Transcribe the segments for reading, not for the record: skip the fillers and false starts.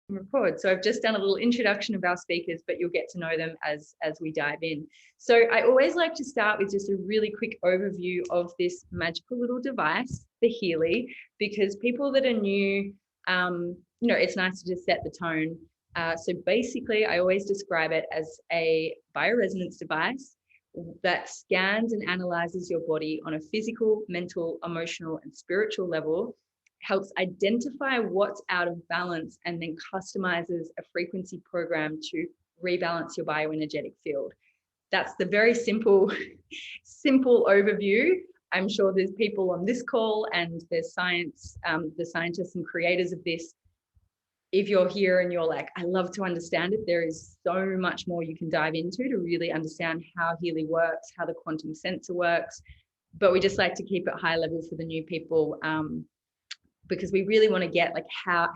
Record. So I've just done a little introduction of our speakers, but you'll get to know them as we dive in. So I always like to start with just a really quick overview of this magical little device, the Healy, because people that are new, it's nice to just set the tone. So basically, I always describe it as a bioresonance device that scans and analyzes your body on a physical, mental, emotional, and spiritual level, helps identify what's out of balance, and then customizes a frequency program to rebalance your bioenergetic field. That's the very simple overview. I'm sure there's people on this call and there's the scientists and creators of this. If you're here and you're like, I love to understand it, there is so much more you can dive into to really understand how Healy works, how the quantum sensor works. But we just like to keep it high level for the new people, because we really want to get like how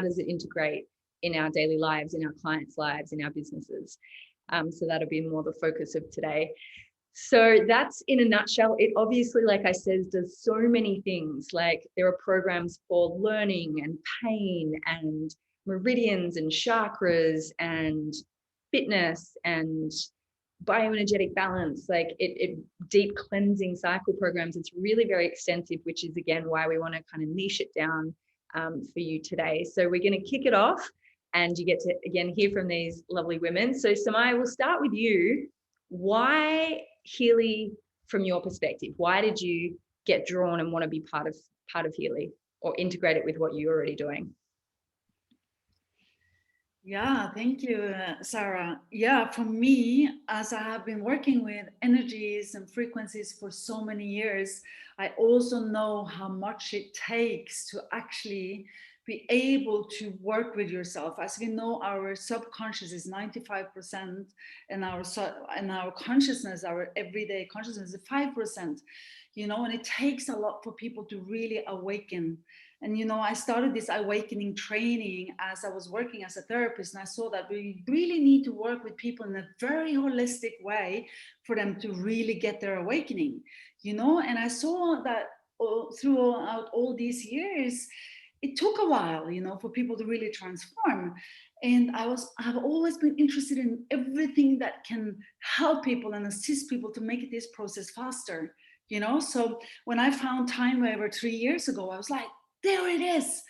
does it integrate in our daily lives, in our clients' lives, in our businesses. So that'll be more the focus of today. So that's in a nutshell. It obviously, like I said, does so many things. Like there are programs for learning and pain and meridians and chakras and fitness and bioenergetic balance, like it deep cleansing cycle programs. It's really very extensive, which is again why we want to kind of niche it down for you today. So we're going to kick it off and you get to again hear from these lovely women. So Samaya, we'll start with you. Why Healy from your perspective? Why did you get drawn and want to be part of Healy or integrate it with what you're already doing? Yeah, thank you, Sarah. Yeah, for me, as I have been working with energies and frequencies for so many years, I also know how much it takes to actually be able to work with yourself. As we know, our subconscious is 95%, and our consciousness, our everyday consciousness, is 5%. And it takes a lot for people to really awaken. And, I started this awakening training as I was working as a therapist, and I saw that we really need to work with people in a very holistic way for them to really get their awakening, and I saw that throughout all these years, it took a while, for people to really transform. And I've always been interested in everything that can help people and assist people to make this process faster, So when I found Time Waver 3 years ago, I was like, there it is.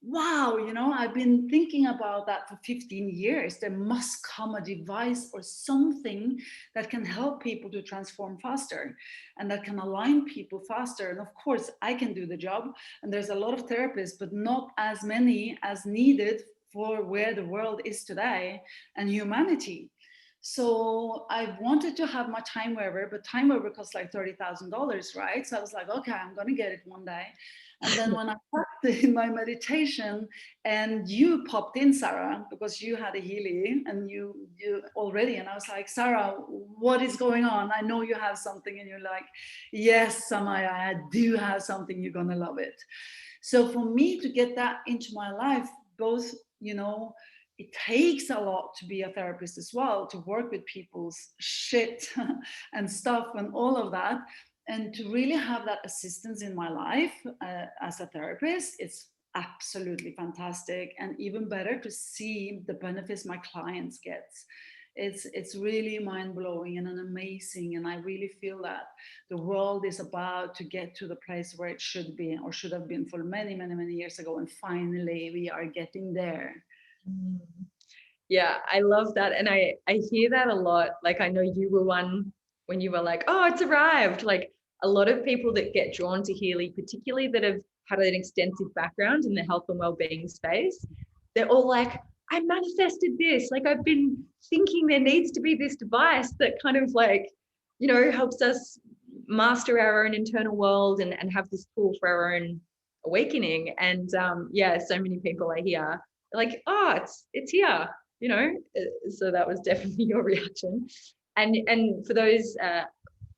Wow, I've been thinking about that for 15 years. There must come a device or something that can help people to transform faster and that can align people faster. And of course, I can do the job. And there's a lot of therapists, but not as many as needed for where the world is today and humanity. So I wanted to have my Time Waver, but Time Waver costs like $30,000, right? So I was like, okay, I'm going to get it one day. And then when I practiced in my meditation, and you popped in, Sarah, because you had a Healy and you already, and I was like, Sarah, what is going on? I know you have something, and you're like, yes, Samaya, I do have something. You're gonna love it. So for me to get that into my life, both, it takes a lot to be a therapist as well, to work with people's shit and stuff and all of that. And to really have that assistance in my life as a therapist, it's absolutely fantastic. And even better to see the benefits my clients get. It's really mind-blowing and an amazing, and I really feel that the world is about to get to the place where it should be or should have been for many, many, many years ago. And finally we are getting there. Yeah, I love that. And I hear that a lot. Like, I know you were one when you were like, oh, it's arrived. Like a lot of people that get drawn to Healy, particularly that have had an extensive background in the health and well-being space, they're all like, I manifested this. Like, I've been thinking there needs to be this device that kind of like, helps us master our own internal world and have this tool for our own awakening. And yeah, so many people I hear like, oh, it's here. So that was definitely your reaction. And for those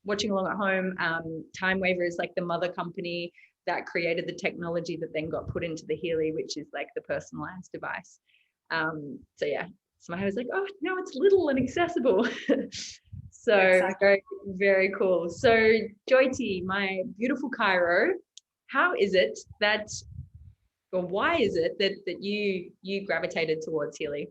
watching along at home, Time Waver is like the mother company that created the technology that then got put into the Healy, which is like the personalized device. So yeah, so my was like, oh no, it's little and accessible. So exactly. Very, very cool. So Jyoti, my beautiful Cairo, how is it that or why is it that you gravitated towards Healy?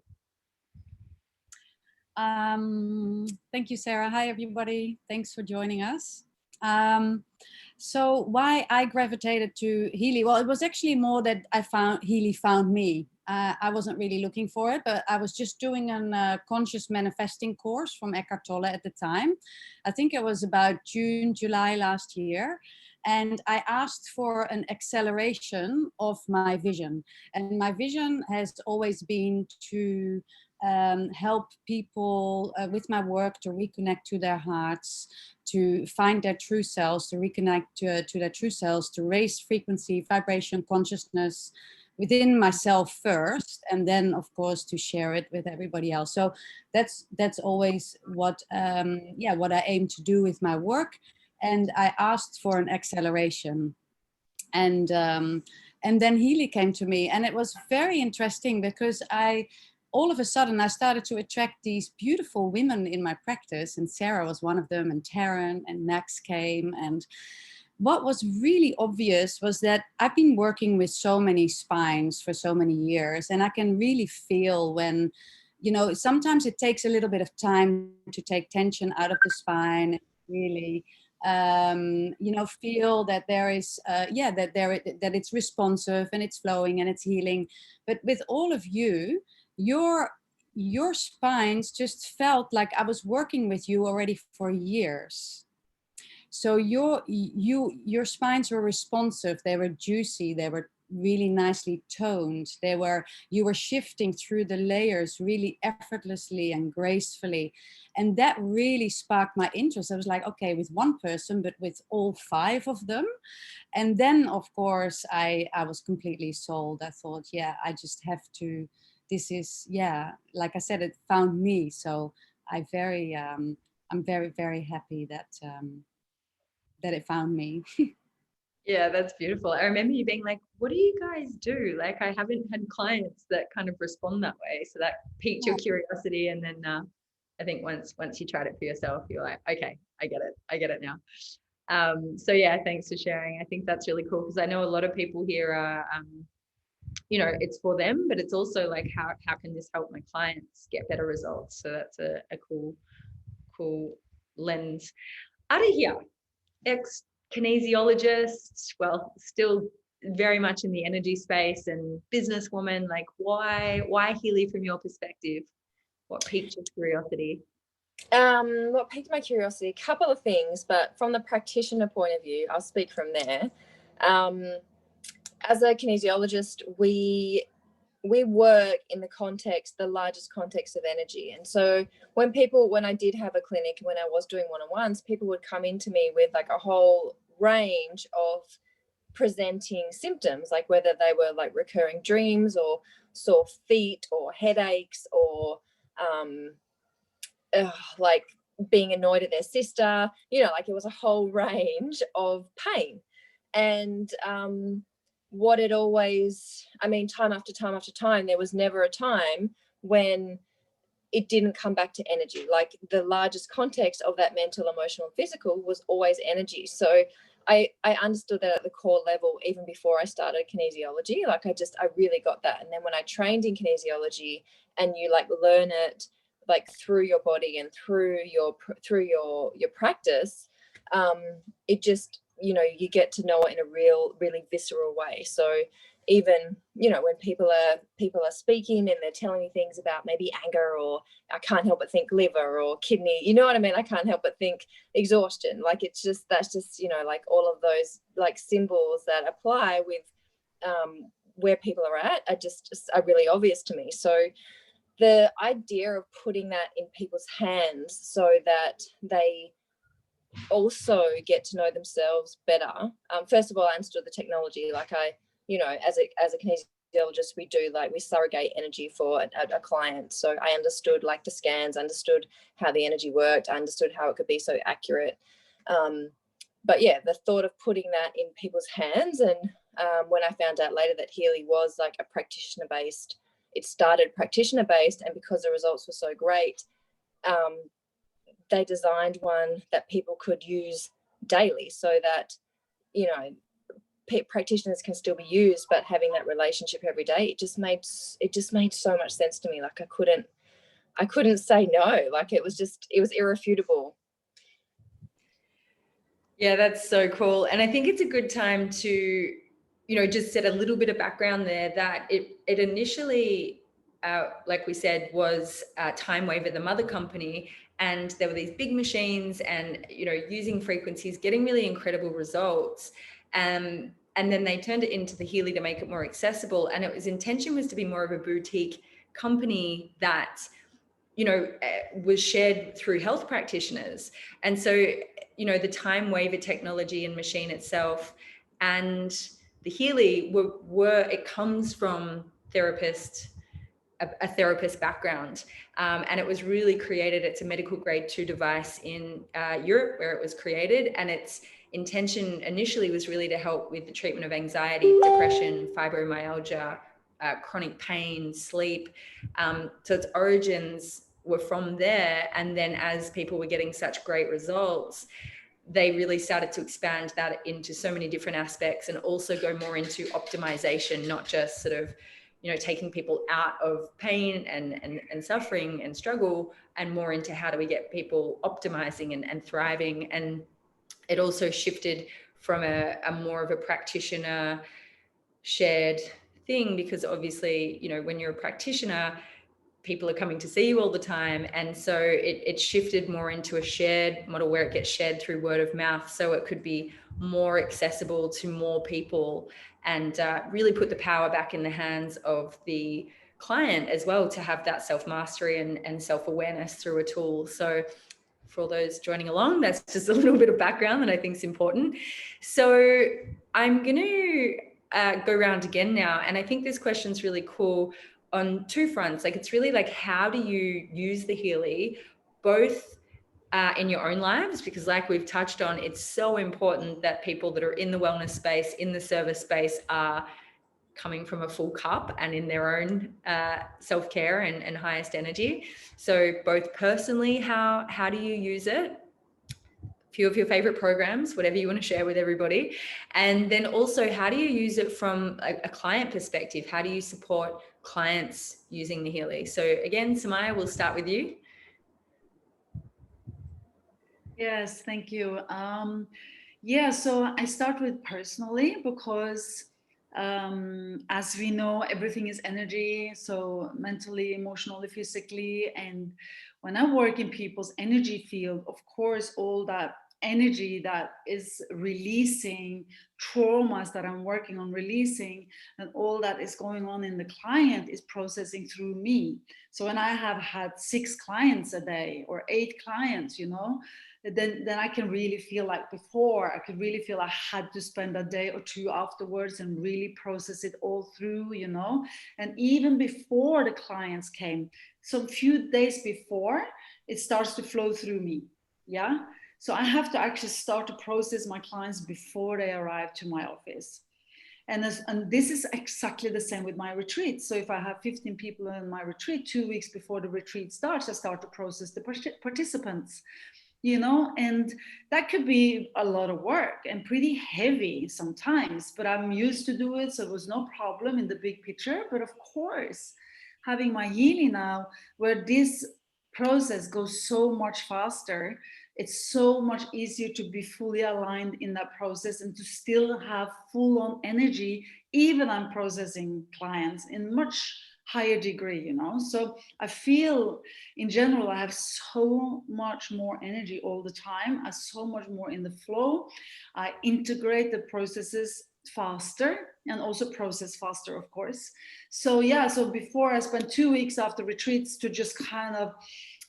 Thank you, Sarah. Hi, everybody. Thanks for joining us. So why I gravitated to Healy? Well, it was actually more that Healy found me. I wasn't really looking for it, but I was just doing a conscious manifesting course from Eckhart Tolle at the time. I think it was about June, July last year. And I asked for an acceleration of my vision. And my vision has always been to help people with my work to reconnect to their hearts, to find their true selves, to reconnect to their true selves, to raise frequency, vibration, consciousness within myself first, and then of course to share it with everybody else. So that's always what what I aim to do with my work. And I asked for an acceleration, and then Healy came to me, and it was very interesting because all of a sudden I started to attract these beautiful women in my practice, and Sarah was one of them, and Taryn and Max came. And what was really obvious was that I've been working with so many spines for so many years, and I can really feel when, sometimes it takes a little bit of time to take tension out of the spine, really feel that there is that it's responsive and it's flowing and it's healing. But with all of you, your spines just felt like I was working with you already for years. So your spines were responsive, they were juicy, they were really nicely toned. You were shifting through the layers really effortlessly and gracefully. And that really sparked my interest. I was like, okay, with one person, but with all 5 of them. And then of course I was completely sold. I thought, yeah, I just have to, this is, like I said, it found me. So I'm very, very happy that it found me. Yeah, that's beautiful. I remember you being like, what do you guys do? Like, I haven't had clients that kind of respond that way. So that piqued your curiosity. And then I think once you tried it for yourself, you're like, okay, I get it now. So yeah, thanks for sharing. I think that's really cool because I know a lot of people here are, it's for them, but it's also like, how can this help my clients get better results? So that's a cool lens. Out of here, ex-kinesiologist, well, still very much in the energy space, and businesswoman. Like, why Healy from your perspective? What piqued your curiosity? What piqued my curiosity? A couple of things, but from the practitioner point of view, I'll speak from there. As a kinesiologist, we work in the largest context of energy. And so when I did have a clinic, when I was doing one-on-ones, people would come into me with like a whole range of presenting symptoms, like whether they were like recurring dreams or sore feet or headaches or like being annoyed at their sister, like it was a whole range of pain. And what it always, time after time after time, there was never a time when it didn't come back to energy. Like the largest context of that mental, emotional, and physical was always energy. So I understood that at the core level, even before I started kinesiology. Like I really got that. And then when I trained in kinesiology, and you like learn it like through your body and through your practice, it just, you get to know it in a really visceral way. So even, when people are speaking and they're telling me things about maybe anger, or I can't help but think liver or kidney, you know what I mean? I can't help but think exhaustion. Like that's just, like all of those like symbols that apply with where people are at are really obvious to me. So the idea of putting that in people's hands so that they also get to know themselves better. First of all, I understood the technology. Like as a kinesiologist, we surrogate energy for a client. So I understood like the scans, understood how the energy worked. I understood how it could be so accurate. But yeah, the thought of putting that in people's hands, and when I found out later that Healy was like a practitioner-based, it started practitioner-based, and because the results were so great, they designed one that people could use daily, so that practitioners can still be used, but having that relationship every day, it just made so much sense to me. Like I couldn't say no. Like it was irrefutable. Yeah, that's so cool. And I think it's a good time to, just set a little bit of background there, that it initially, like we said, was Time Waver, the mother company. And there were these big machines and, using frequencies, getting really incredible results. And then they turned it into the Healy to make it more accessible. And intention was to be more of a boutique company that, was shared through health practitioners. And so, the Time Waver technology and machine itself and the Healy it comes from a therapist background. And it was really created, it's a medical grade 2 device in Europe where it was created. And its intention initially was really to help with the treatment of anxiety, depression, fibromyalgia, chronic pain, sleep. So its origins were from there. And then as people were getting such great results, they really started to expand that into so many different aspects and also go more into optimization, not just sort of, taking people out of pain and suffering and struggle, and more into how do we get people optimizing and thriving. And it also shifted from a more of a practitioner shared thing, because obviously, when you're a practitioner, people are coming to see you all the time. And so it shifted more into a shared model where it gets shared through word of mouth. So it could be more accessible to more people and really put the power back in the hands of the client as well, to have that self-mastery and self-awareness through a tool. So for all those joining along, that's just a little bit of background that I think is important. So I'm going to go around again now. And I think this question's really cool on two fronts. Like, it's really like, how do you use the Healy both in your own lives? Because like we've touched on, it's so important that people that are in the wellness space, in the service space, are coming from a full cup and in their own self-care and highest energy. So both personally, how do you use it? Few of your favorite programs, whatever you want to share with everybody. And then also, how do you use it from a client perspective? How do you support clients using the Healy? So again, Samaya, we'll start with you. Yes, thank you. Yeah, so I start with personally, because as we know, everything is energy. So mentally, emotionally, physically. And when I work in people's energy field, of course, all that energy that is releasing traumas that I'm working on releasing, and all that is going on in the client is processing through me. So when I have had 6 clients a day or 8 clients, then I can really feel like before, I could really feel I had to spend a day or 2 afterwards and really process it all through, And even before the clients came, some few days before, it starts to flow through me. Yeah. So I have to actually start to process my clients before they arrive to my office. And this is exactly the same with my retreat. So if I have 15 people in my retreat, 2 weeks before the retreat starts, I start to process the participants. And that could be a lot of work and pretty heavy sometimes, but I'm used to do it. So it was no problem in the big picture. But of course, having my Healy now, where this process goes so much faster, it's so much easier to be fully aligned in that process and to still have full on energy, even I'm processing clients in much higher degree, So I feel in general, I have so much more energy all the time. I'm so much more in the flow. I integrate the processes faster and also process faster, of course. So yeah, so before I spent 2 weeks after retreats to just kind of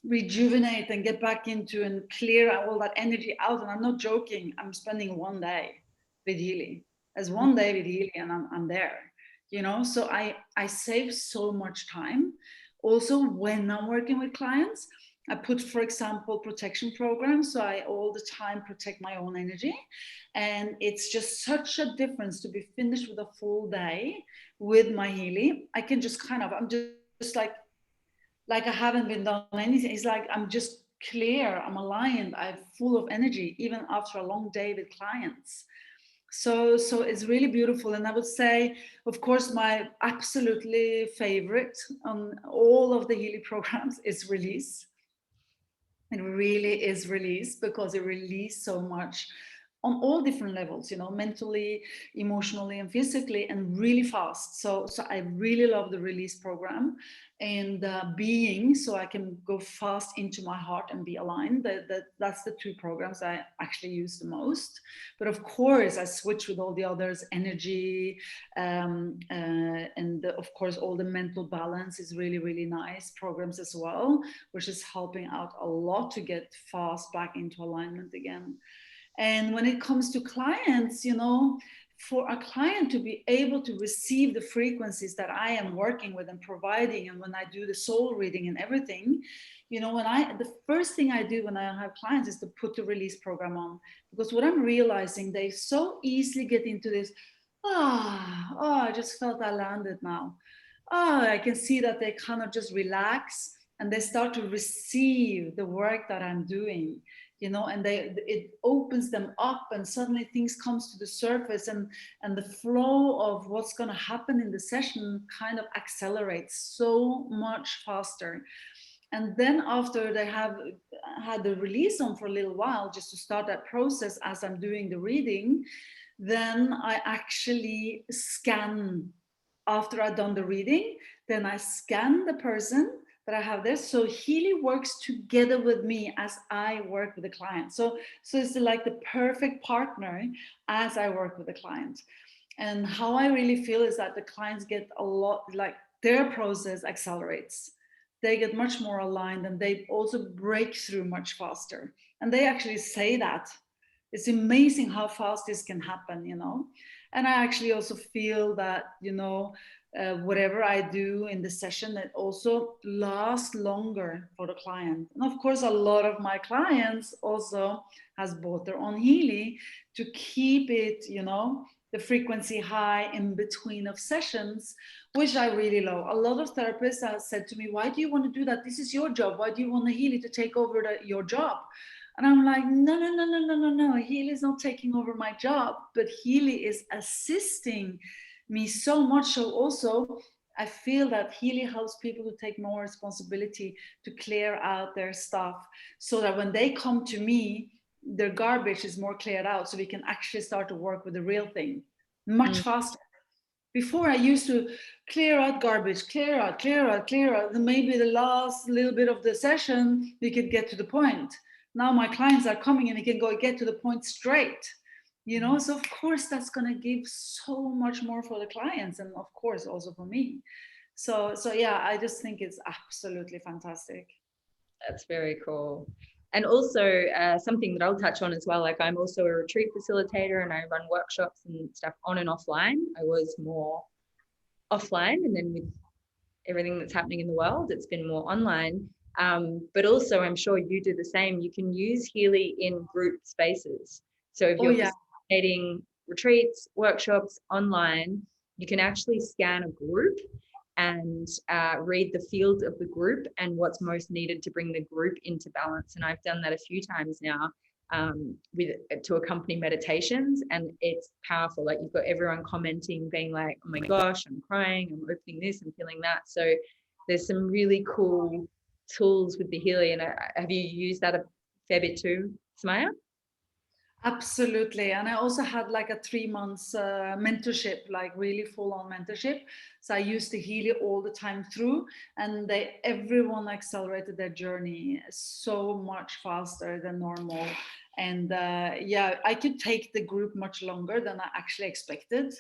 rejuvenate and get back into and clear all that energy out. And I'm not joking, I'm spending 1 day with Healy. As 1 day with Healy and I'm there. So I save so much time. Also, when I'm working with clients, I put, for example, protection programs. So I all the time protect my own energy. And it's just such a difference to be finished with a full day with my Healy. I can just I'm just like I haven't been done anything. It's like I'm just clear, I'm aligned, I'm full of energy, even after a long day with clients. So it's really beautiful. And I would say, of course, my absolutely favorite on all of the Healy programs is release. It really is release, because it releases so much on all different levels, you know, mentally, emotionally, and physically, and really fast. So I really love the release program, and being, so I can go fast into my heart and be aligned. That's the two programs I actually use the most. But of course, I switch with all the others, energy, and of course, all the mental balance is really, really nice programs as well, which is helping out a lot to get fast back into alignment again. And when it comes to clients, you know, for a client to be able to receive the frequencies that I am working with and providing, and when I do the soul reading and everything, you know, the first thing I do when I have clients is to put the release program on, because what I'm realizing, they so easily get into this, I just felt I landed now. I can see that they kind of just relax and they start to receive the work that I'm doing, you know, and it opens them up, and suddenly things comes to the surface, and the flow of what's going to happen in the session kind of accelerates so much faster. And then after they have had the release on for a little while, just to start that process as I'm doing the reading, then I actually scan. After I've done the reading, then I scan the person that I have there. So Healy works together with me as I work with the client. So it's like the perfect partner as I work with the client. And how I really feel is that the clients get a lot, like their process accelerates. They get much more aligned, and they also break through much faster. And they actually say that. It's amazing how fast this can happen, you know. And I actually also feel that, you know, whatever I do in the session, it also lasts longer for the client. And of course, a lot of my clients also has bought their own Healy to keep it, you know, the frequency high in between of sessions, which I really love. A lot of therapists have said to me, why do you want to do that? This is your job. Why do you want a Healy to take over your job? And I'm like, no. Healy is not taking over my job, but Healy is assisting me so much. So also, I feel that Healy helps people to take more responsibility to clear out their stuff, so that when they come to me, their garbage is more cleared out, so we can actually start to work with the real thing much faster. Before I used to clear out garbage, clear out. Then maybe the last little bit of the session, we could get to the point. Now my clients are coming and we can get to the point straight, you know. So of course that's going to give so much more for the clients, and of course also for me. So yeah, I just think it's absolutely fantastic. That's very cool. And also something that I'll touch on as well, like I'm also a retreat facilitator and I run workshops and stuff on and offline. I was more offline, and then with everything that's happening in the world, it's been more online. But also, I'm sure you do the same. You can use Healy in group spaces. So if you're facilitating retreats, workshops online, you can actually scan a group and read the field of the group and what's most needed to bring the group into balance. And I've done that a few times now to accompany meditations, and it's powerful. Like you've got everyone commenting, being like, oh my gosh, I'm crying, I'm opening this, I'm feeling that. So there's some really cool tools with the Healy. And have you used that a fair bit too, Samaya? Absolutely. And I also had like a 3 months mentorship, like really full on mentorship. So I used the Healy all the time through, and everyone accelerated their journey so much faster than normal. And I could take the group much longer than I actually expected.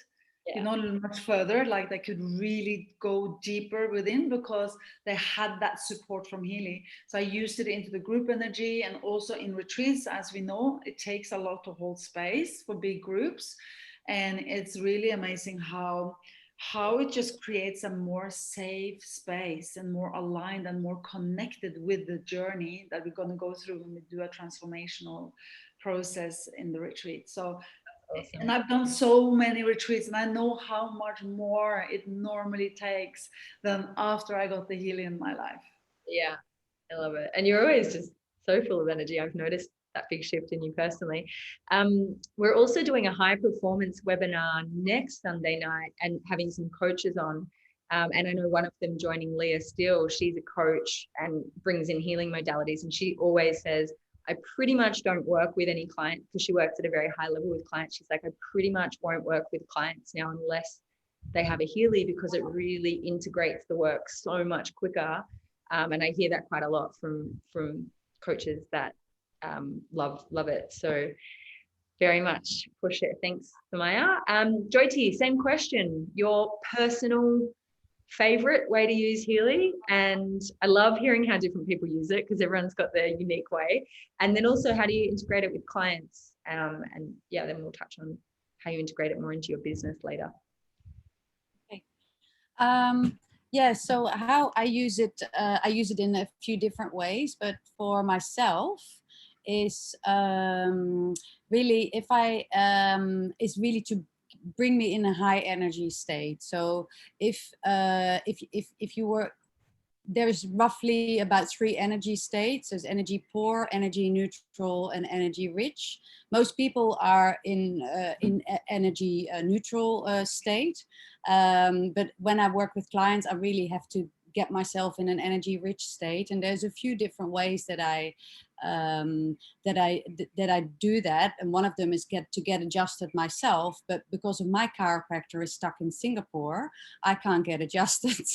You know, much further, like they could really go deeper within, because they had that support from Healy. So I used it into the group energy, and also in retreats. As we know, it takes a lot to hold space for big groups, and it's really amazing how it just creates a more safe space and more aligned and more connected with the journey that we're going to go through when we do a transformational process in the retreat. So awesome. And I've done so many retreats, and I know how much more it normally takes than after I got the Healy in my life. Yeah, I love it. And you're always just so full of energy. I've noticed that big shift in you personally. We're also doing a high performance webinar next Sunday night and having some coaches on. And I know one of them joining, Leah Steele, she's a coach and brings in healing modalities. And she always says, I pretty much don't work with any client, because she works at a very high level with clients. She's like, I pretty much won't work with clients now unless they have a Healy, because it really integrates the work so much quicker. And I hear that quite a lot from coaches that love it. So very much push it. Thanks, Samaya. Jyoti, same question. Your personal favorite way to use Healy? And I love hearing how different people use it, because everyone's got their unique way. And then also, how do you integrate it with clients? And yeah, then we'll touch on how you integrate it more into your business later. Okay. Yeah, so how I use it in a few different ways, but for myself is really, if I is really to bring me in a high energy state. So if you were, there's roughly about 3 energy states. There's energy poor, energy neutral, and energy rich. Most people are in energy neutral state. But when I work with clients, I really have to get myself in an energy rich state. And there's a few different ways that I do that. And one of them is to get adjusted myself. But because of my chiropractor is stuck in Singapore, I can't get adjusted.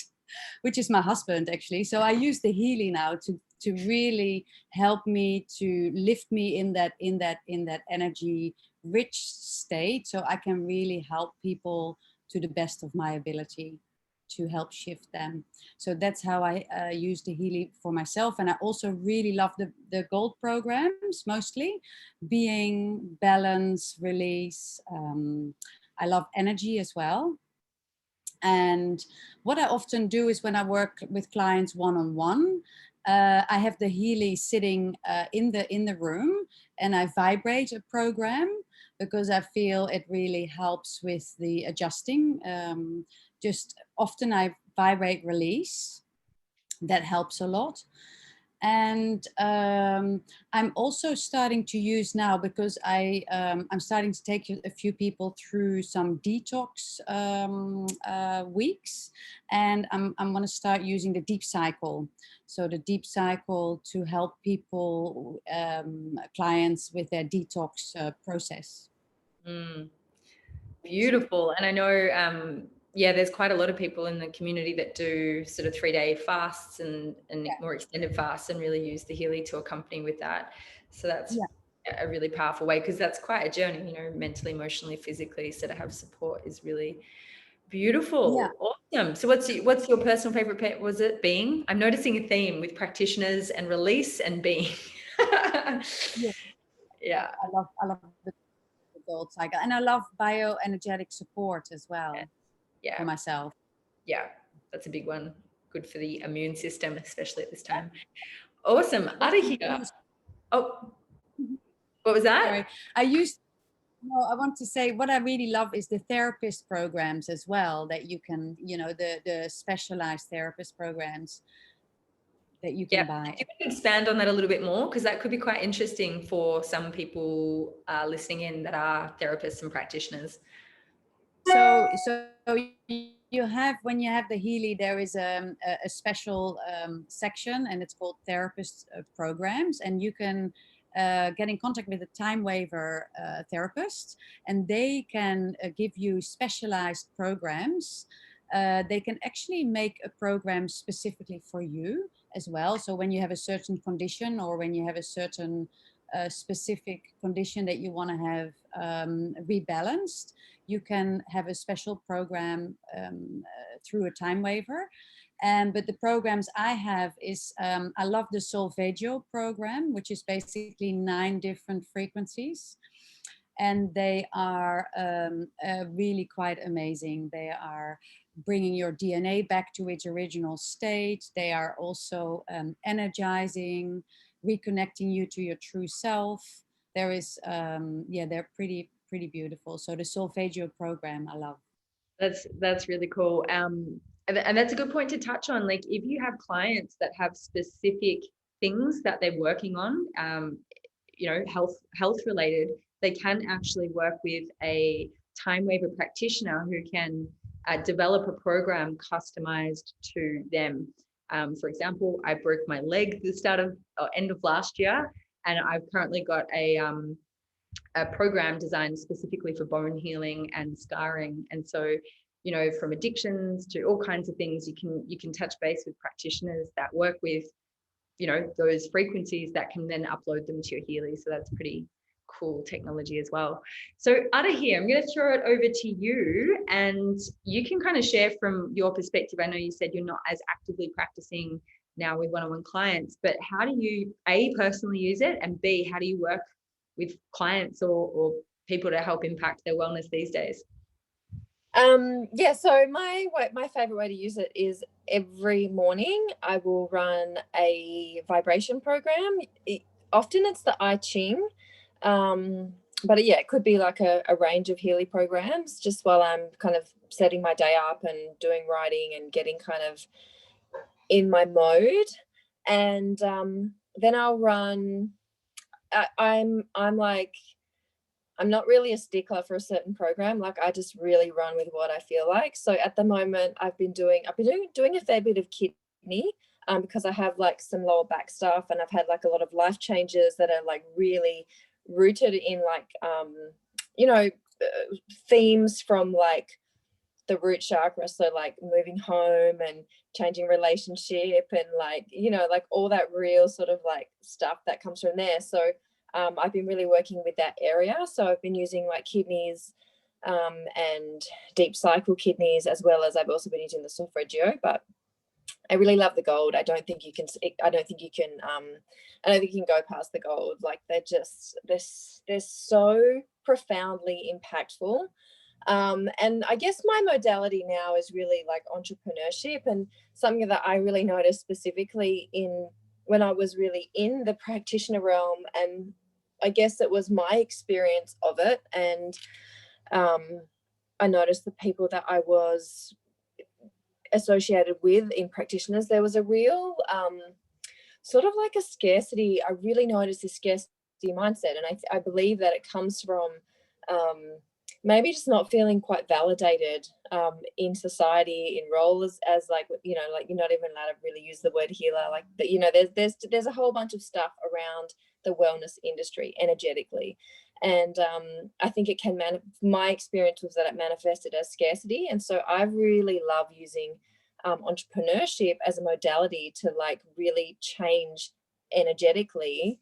Which is my husband, actually. So I use the Healy now to really help me, to lift me in that energy rich state, so I can really help people to the best of my ability to help shift them. So that's how I use the Healy for myself. And I also really love the gold programs, mostly being, balance, release. I love energy as well. And what I often do is, when I work with clients one-on-one, I have the Healy sitting in the room, and I vibrate a program, because I feel it really helps with the adjusting. Just often I vibrate release. That helps a lot. And I'm also starting to use now, because I'm starting to take a few people through some detox weeks, and I'm going to start using the deep cycle. So the deep cycle to help people, clients, with their detox process. Beautiful. And I know, yeah, there's quite a lot of people in the community that do sort of 3-day fasts and more extended fasts, and really use the Healy to accompany with that. So that's a really powerful way, because that's quite a journey, you know, mentally, emotionally, physically. So to have support is really beautiful. Yeah. Awesome. So what's your personal favorite pet? Was it being? I'm noticing a theme with practitioners and release and being. Yeah. I love the gold cycle, and I love bioenergetic support as well. Yeah. For myself. Yeah, that's a big one. Good for the immune system, especially at this time. Awesome. Adahira. Oh, what was that? Sorry. I want to say, what I really love is the therapist programs as well, that you can, you know, the specialized therapist programs that you can buy. Do you want to expand on that a little bit more? Because that could be quite interesting for some people listening in that are therapists and practitioners. So you have, when you have the Healy, there is a special section, and it's called therapist programs, and you can get in contact with a time waiver therapist, and they can give you specialized programs. They can actually make a program specifically for you as well. So when you have a certain condition, or when you have a certain specific condition that you want to have rebalanced, you can have a special program through a time waiver. But the programs I have is, I love the Solfeggio program, which is basically 9 different frequencies. And they are really quite amazing. They are bringing your DNA back to its original state. They are also energizing, reconnecting you to your true self. There is, they're pretty beautiful. So the Solfeggio program, I love. That's really cool. And that's a good point to touch on. Like, if you have clients that have specific things that they're working on, health related, they can actually work with a time waiver practitioner who can develop a program customized to them. For example, I broke my leg the end of last year, and I've currently got a program designed specifically for bone healing and scarring. And so, from addictions to all kinds of things, you can touch base with practitioners that work with, those frequencies that can then upload them to your Healy. So that's pretty cool technology as well. So Adahi, I'm going to throw it over to you, and you can kind of share from your perspective. I know you said you're not as actively practicing now with one-on-one clients, but how do you A, personally use it, and B, how do you work with clients or people to help impact their wellness these days? So my favorite way to use it is every morning I will run a vibration program. Often it's the I Ching, but yeah, it could be like a range of Healy programs just while I'm kind of setting my day up and doing writing and getting kind of in my mode. And then I'll run. I'm not really a stickler for a certain program. Like, I just really run with what I feel like. So at the moment, I've been doing a fair bit of kidney, because I have like some lower back stuff, and I've had like a lot of life changes that are like really rooted in like themes from like the root chakra. So like moving home and changing relationship and like like all that real sort of like stuff that comes from there. So I've been really working with that area. So I've been using like kidneys and deep cycle kidneys, as well as I've also been using the solfeggio. But I really love the gold. I don't think you can go past the gold. Like, they're so profoundly impactful. And I guess my modality now is really like entrepreneurship, and something that I really noticed specifically when I was really in the practitioner realm, and I guess it was my experience of it. And I noticed the people that I was associated with in practitioners, there was a real sort of like a scarcity. I really noticed this scarcity mindset, and I believe that it comes from maybe just not feeling quite validated in society, in role as like like you're not even allowed to really use the word healer. Like, but there's a whole bunch of stuff around the wellness industry energetically, and I think it can my experience was that it manifested as scarcity. And so I really love using entrepreneurship as a modality to like really change energetically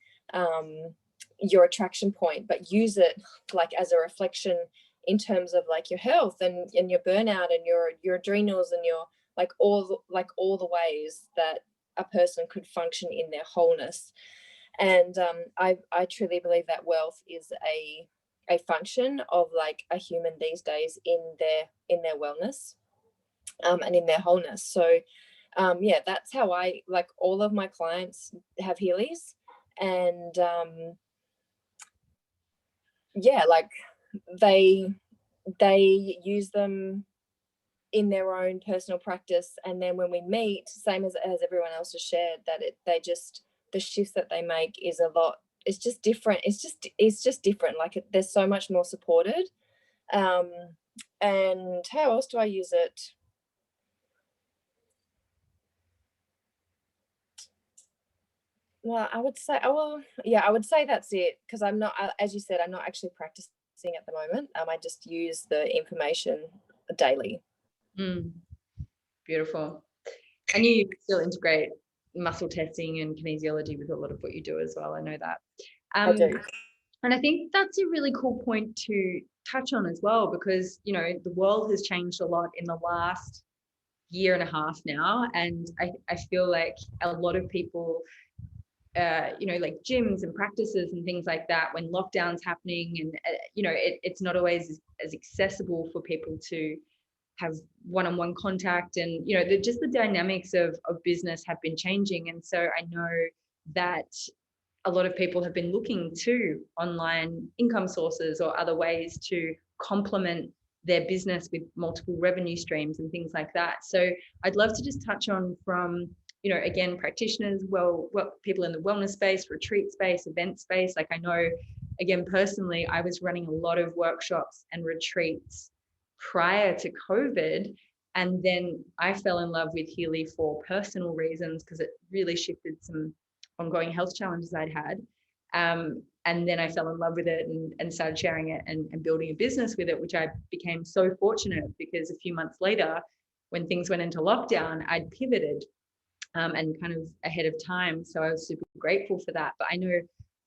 your attraction point, but use it like as a reflection in terms of like your health and your burnout and your adrenals and your all the ways that a person could function in their wholeness. And I truly believe that wealth is a function of like a human these days in their wellness and in their wholeness. So that's how I like all of my clients have Healys, and like they use them in their own personal practice. And then when we meet, same as everyone else has shared, that the shifts that they make is a lot. It's just different. It's just different. Like, there's so much more supported. And how else do I use it? Well, I would say that's it, because I'm not, as you said, I'm not actually practicing at the moment. I just use the information daily. Beautiful. And you still integrate muscle testing and kinesiology with a lot of what you do as well. I know that. I do. And I think that's a really cool point to touch on as well, because, the world has changed a lot in the last year and a half now. And I feel like a lot of people, like gyms and practices and things like that, when lockdown's happening and, it's not always as accessible for people to have one-on-one contact. And, just the dynamics of business have been changing. And so I know that a lot of people have been looking to online income sources or other ways to complement their business with multiple revenue streams and things like that. So I'd love to just touch on, from you know, again, practitioners, well, people in the wellness space, retreat space, event space. Like I know, again, personally, I was running a lot of workshops and retreats prior to COVID. And then I fell in love with Healy for personal reasons, because it really shifted some ongoing health challenges I'd had. And then I fell in love with it and started sharing it and building a business with it, which I became so fortunate, because a few months later, when things went into lockdown, I'd pivoted and kind of ahead of time. So I was super grateful for that. But I know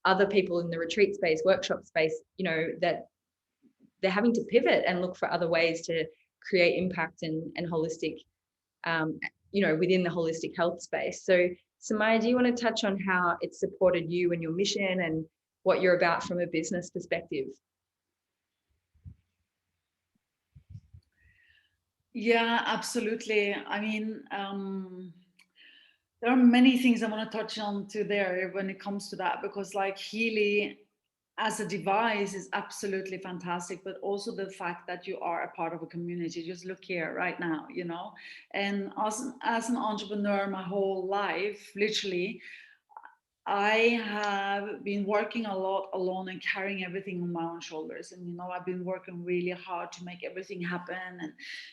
other people in the retreat space, workshop space, you know, that they're having to pivot and look for other ways to create impact and holistic, you know, within the holistic health space. So Samaya, do you want to touch on how it supported you and your mission and what you're about from a business perspective? Yeah, absolutely. I mean, there are many things I want to touch on to there when it comes to that, because like Healy as a device is absolutely fantastic, but also the fact that you are a part of a community. Just look here right now, you know, and as an entrepreneur my whole life, literally, I have been working a lot alone and carrying everything on my own shoulders. And, you know, I've been working really hard to make everything happen. And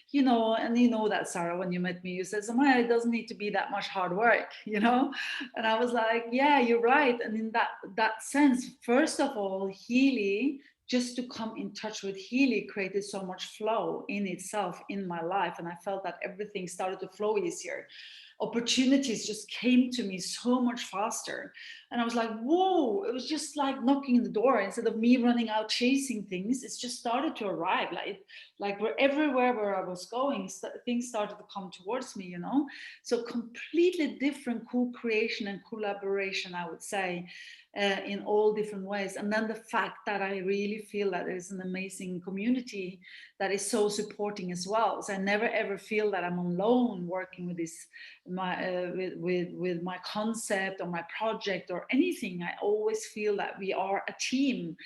you know that, Sarah, when you met me, you said, Samaya, it doesn't need to be that much hard work, you know? And I was like, yeah, you're right. And in that sense, first of all, Healy, just to come in touch with Healy created so much flow in itself in my life. And I felt that everything started to flow easier. Opportunities just came to me so much faster. And I was like, whoa, it was just like knocking on the door. Instead of me running out chasing things, it's just started to arrive. Like everywhere where I was going, things started to come towards me, you know? So completely different co-creation and collaboration, I would say, in all different ways. And then the fact that I really feel that there's an amazing community that is so supporting as well. So I never ever feel that I'm alone working with this, with my concept or my project or anything. I always feel that we are a team.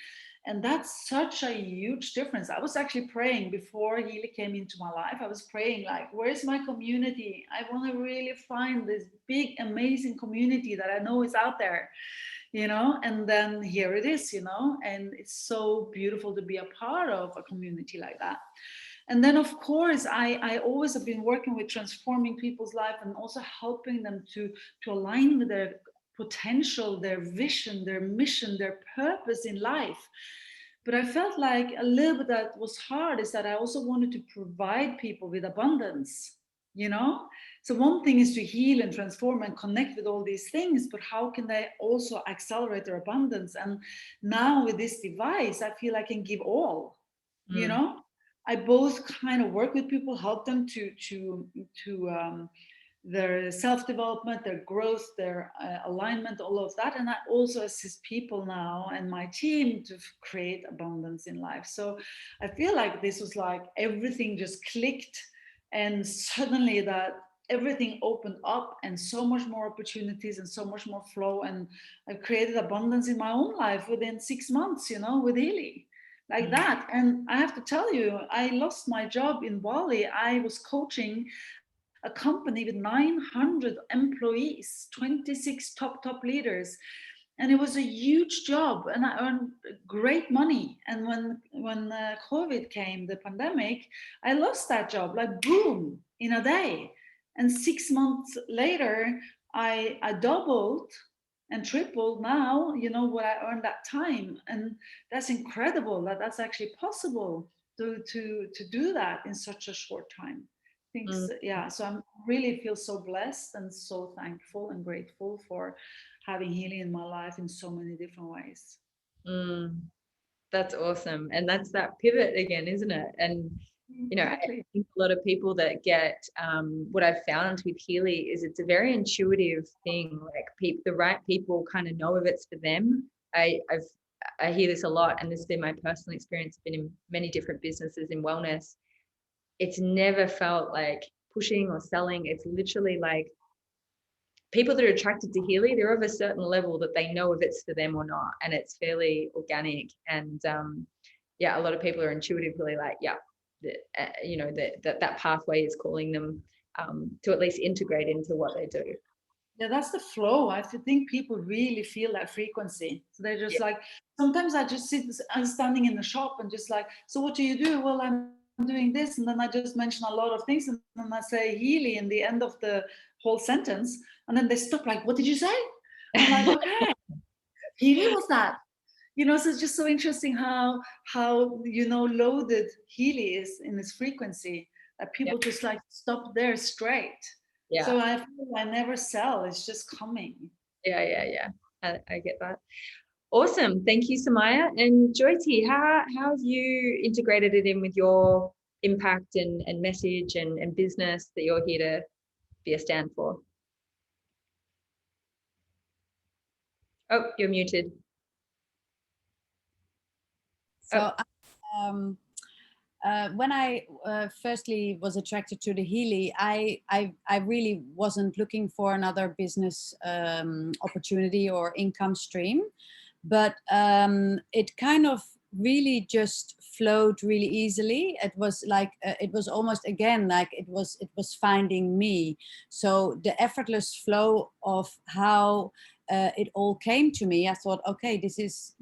And that's such a huge difference. I was actually praying before Healy came into my life. I was praying like, where's my community? I want to really find this big, amazing community that I know is out there, you know? And then here it is, you know? And it's so beautiful to be a part of a community like that. And then, of course, I always have been working with transforming people's life and also helping them to align with their potential, their vision, their mission, their purpose in life. But I felt like a little bit that was hard is that I also wanted to provide people with abundance, you know? So one thing is to heal and transform and connect with all these things, but how can they also accelerate their abundance? And now with this device, I feel I can give all, you know? I both kind of work with people, help them to their self-development, their growth, their alignment, all of that. And I also assist people now and my team to create abundance in life. So I feel like this was like everything just clicked, and suddenly that everything opened up and so much more opportunities and so much more flow. And I've created abundance in my own life within 6 months, you know, with Healy. Like that. And I have to tell you, I lost my job in Bali. I was coaching a company with 900 employees, 26 top leaders, and it was a huge job, and I earned great money. And when COVID came, the pandemic, I lost that job, like boom, in a day. And 6 months later, I doubled and tripled now, you know, what I earned that time. And that's incredible that that's actually possible to do that in such a short time. Thanks. Yeah, so I really feel so blessed and so thankful and grateful for having Healy in my life in so many different ways. That's awesome. And that's that pivot again, isn't it? And you know, Exactly. I think a lot of people that get what I've found with Healy is it's a very intuitive thing. Like the right people kind of know if it's for them. I hear this a lot, and this has been my personal experience. I've been in many different businesses in wellness. It's never felt like pushing or selling. It's literally like people that are attracted to Healy, they're of a certain level that they know if it's for them or not, and it's fairly organic. And yeah, a lot of people are intuitively like, yeah, you know, that pathway is calling them to at least integrate into what they do. Yeah, that's the flow. I think people really feel that frequency. So they're just like, sometimes I just I'm standing in the shop and just like, so what do you do? Well, I'm doing this. And then I just mention a lot of things. And then I say Healy in the end of the whole sentence. And then they stop like, what did you say? I'm like, okay, Healy was that. So it's just so interesting how loaded Healy is in its frequency, that people just like stop there straight. So I feel I never sell, it's just coming. Yeah. I get that. Awesome. Thank you, Samaya. And Jyoti, how have you integrated it in with your impact and message and business that you're here to be a stand for? Oh, you're muted. So when I firstly was attracted to the Healy, I really wasn't looking for another business opportunity or income stream, but it kind of really just flowed really easily. It was like it was almost again like it was finding me. So the effortless flow of how it all came to me, I thought, okay, this is,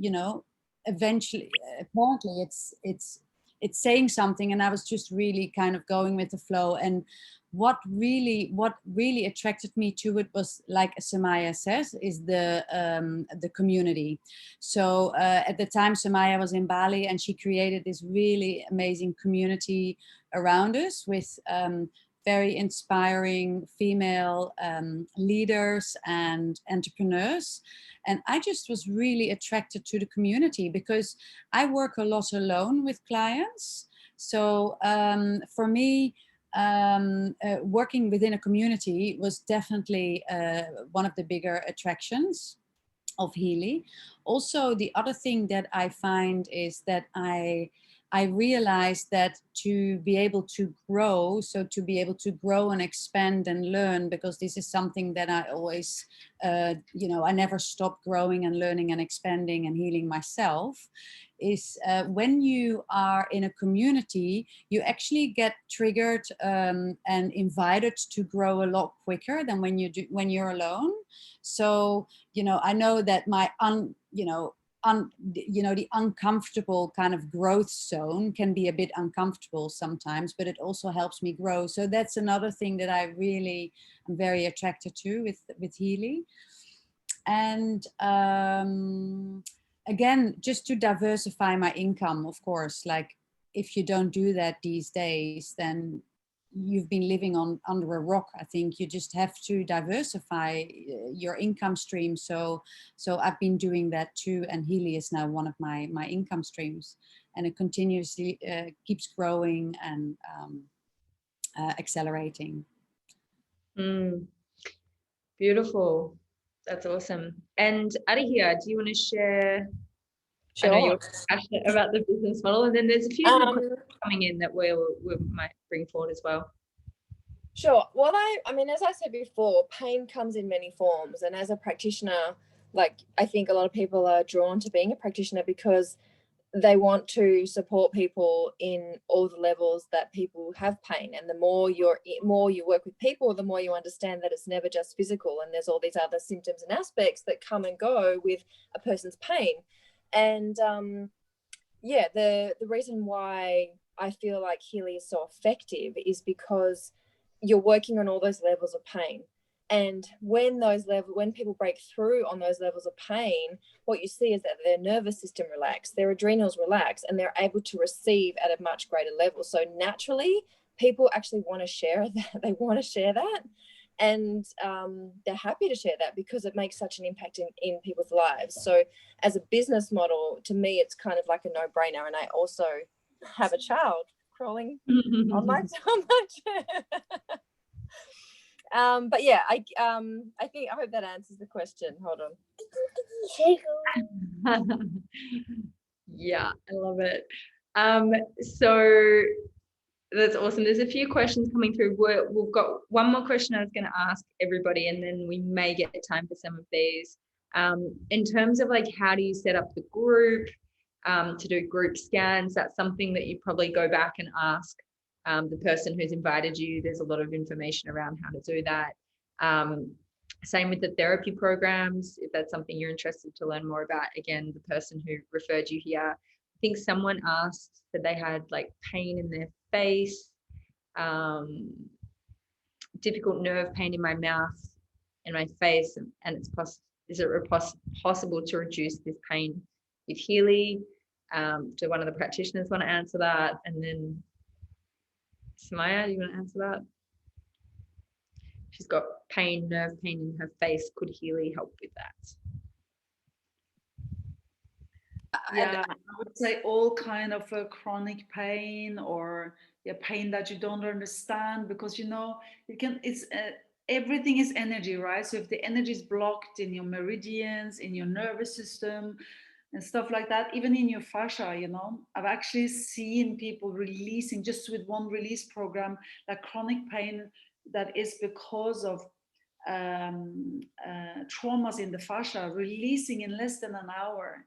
eventually apparently it's saying something, and I was just really kind of going with the flow. And what really attracted me to it was, like Samaya says, is the community. So at the time Samaya was in Bali, and she created this really amazing community around us with very inspiring female leaders and entrepreneurs. And I just was really attracted to the community because I work a lot alone with clients. So for me, working within a community was definitely one of the bigger attractions of Healy. Also, the other thing that I find is that I realized that to be able to grow, so to be able to grow and expand and learn, because this is something that I always, I never stop growing and learning and expanding and healing myself, is when you are in a community, you actually get triggered and invited to grow a lot quicker than when you're alone. So, I know that my the uncomfortable kind of growth zone can be a bit uncomfortable sometimes, but it also helps me grow. So that's another thing that I really am very attracted to with Healy. And again, just to diversify my income, of course. Like, if you don't do that these days, then you've been living under a rock. I think you just have to diversify your income stream. So I've been doing that too, and Healy is now one of my income streams, and it continuously keeps growing and accelerating. Beautiful. That's awesome. And Adahir, do you want to share? Sure. I know you're passionate about the business model, and then there's a few questions coming in that we might bring forward as well. Sure. Well, I mean, as I said before, pain comes in many forms. And as a practitioner, like, I think a lot of people are drawn to being a practitioner because they want to support people in all the levels that people have pain. And the more you work with people, the more you understand that it's never just physical, and there's all these other symptoms and aspects that come and go with a person's pain. And the reason why I feel like Healy is so effective is because you're working on all those levels of pain. And when people break through on those levels of pain, what you see is that their nervous system relax, their adrenals relax, and they're able to receive at a much greater level. So naturally, people actually want to share that. They want to share that. And they're happy to share that because it makes such an impact in people's lives. So as a business model, to me, it's kind of like a no-brainer. And I also have a child crawling on my chair. But yeah, I hope that answers the question. Hold on. Yeah, I love it. So that's awesome. There's a few questions coming through. We've got one more question I was going to ask everybody, and then we may get time for some of these. In terms of like, how do you set up the group to do group scans? That's something that you probably go back and ask the person who's invited you. There's a lot of information around how to do that. Same with the therapy programs, if that's something you're interested to learn more about. Again, the person who referred you here, I think someone asked that they had like pain in their face, difficult nerve pain in my mouth and my face, and is it possible to reduce this pain with Healy? Do one of the practitioners want to answer that? And then Samaya, you want to answer that? She's got nerve pain in her face. Could Healy help with that? Yeah, I would say all kind of chronic pain, or pain that you don't understand, because it's everything is energy, right? So if the energy is blocked in your meridians, in your nervous system and stuff like that, even in your fascia, I've actually seen people releasing just with one release program, like chronic pain that is because of traumas in the fascia, releasing in less than an hour,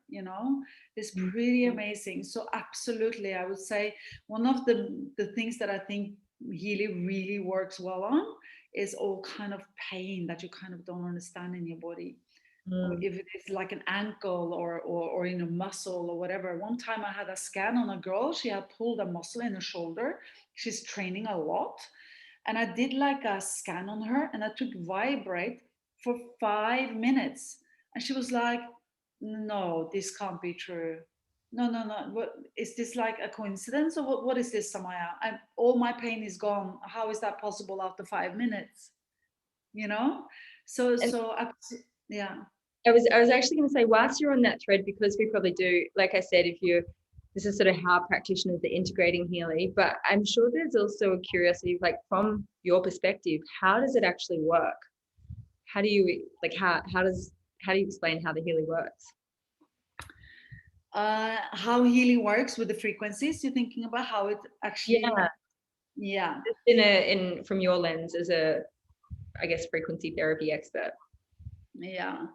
is pretty amazing. So absolutely, I would say one of the things that I think Healy really works well on is all kind of pain that you kind of don't understand in your body. Or if it is like an ankle or in a muscle or whatever. One time I had a scan on a girl, she had pulled a muscle in her shoulder. She's training a lot. And I did like a scan on her, and I took vibrate for 5 minutes. And she was like, no, this can't be true. No. What is this, like a coincidence, or what is this, Samaya? All my pain is gone. How is that possible after 5 minutes? So yeah. I was actually going to say, whilst you're on that thread, because we probably do, like I said, this is sort of how practitioners are integrating Healy, but I'm sure there's also a curiosity, like from your perspective, how does it actually work? How do you explain how the Healy works? How Healy works with the frequencies? You're thinking about how it actually? Yeah. From your lens as a, I guess, frequency therapy expert. Yeah.